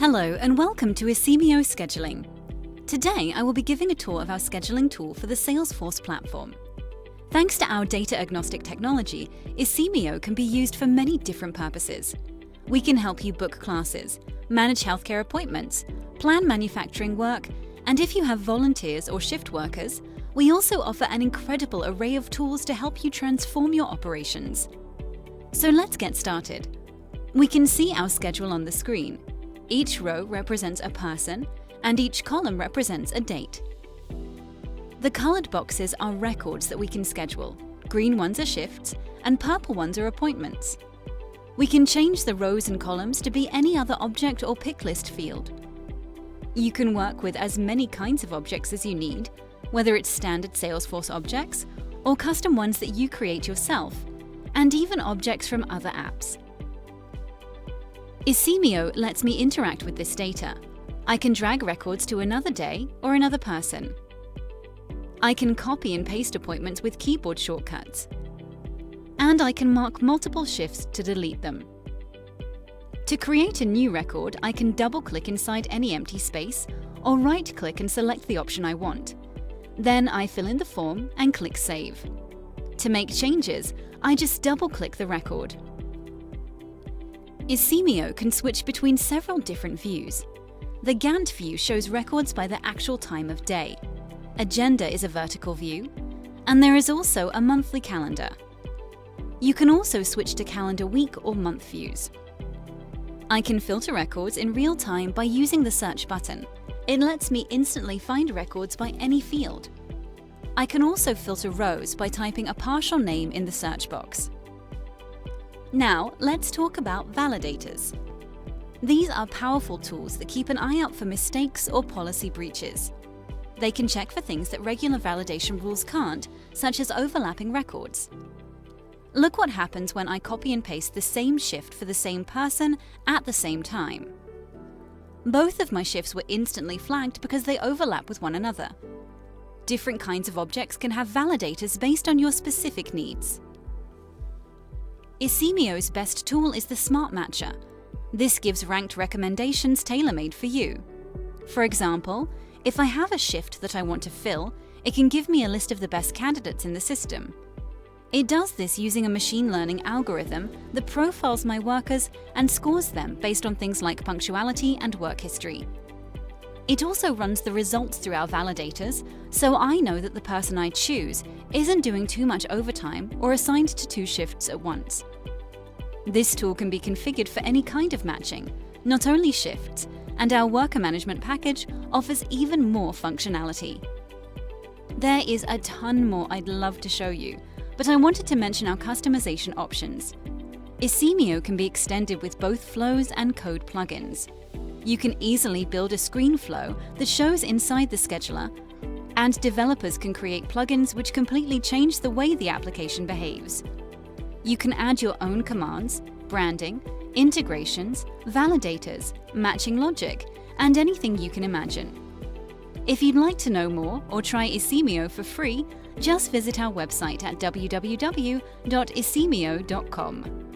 Hello and welcome to Isimio Scheduling. Today I will be giving a tour of our scheduling tool for the Salesforce platform. Thanks to our data-agnostic technology, Isimio can be used for many different purposes. We can help you book classes, manage healthcare appointments, plan manufacturing work, and if you have volunteers or shift workers, we also offer an incredible array of tools to help you transform your operations. So let's get started. We can see our schedule on the screen. Each row represents a person, and each column represents a date. The colored boxes are records that we can schedule. Green ones are shifts, and purple ones are appointments. We can change the rows and columns to be any other object or pick list field. You can work with as many kinds of objects as you need, whether it's standard Salesforce objects or custom ones that you create yourself, and even objects from other apps. Isimio lets me interact with this data. I can drag records to another day or another person. I can copy and paste appointments with keyboard shortcuts. And I can mark multiple shifts to delete them. To create a new record, I can double-click inside any empty space or right-click and select the option I want. Then I fill in the form and click Save. To make changes, I just double-click the record. Isimio can switch between several different views. The Gantt view shows records by the actual time of day. Agenda is a vertical view, and there is also a monthly calendar. You can also switch to calendar week or month views. I can filter records in real time by using the search button. It lets me instantly find records by any field. I can also filter rows by typing a partial name in the search box. Now, let's talk about validators. These are powerful tools that keep an eye out for mistakes or policy breaches. They can check for things that regular validation rules can't, such as overlapping records. Look what happens when I copy and paste the same shift for the same person at the same time. Both of my shifts were instantly flagged because they overlap with one another. Different kinds of objects can have validators based on your specific needs. Isimio's best tool is the Smart Matcher. This gives ranked recommendations tailor-made for you. For example, if I have a shift that I want to fill, it can give me a list of the best candidates in the system. It does this using a machine learning algorithm that profiles my workers and scores them based on things like punctuality and work history. It also runs the results through our validators, so I know that the person I choose isn't doing too much overtime or assigned to 2 shifts at once. This tool can be configured for any kind of matching, not only shifts, and our worker management package offers even more functionality. There is a ton more I'd love to show you, but I wanted to mention our customization options. Isimio can be extended with both flows and code plugins. You can easily build a screen flow that shows inside the scheduler, and developers can create plugins which completely change the way the application behaves. You can add your own commands, branding, integrations, validators, matching logic, and anything you can imagine. If you'd like to know more or try Isimio for free, just visit our website at www.isimio.com.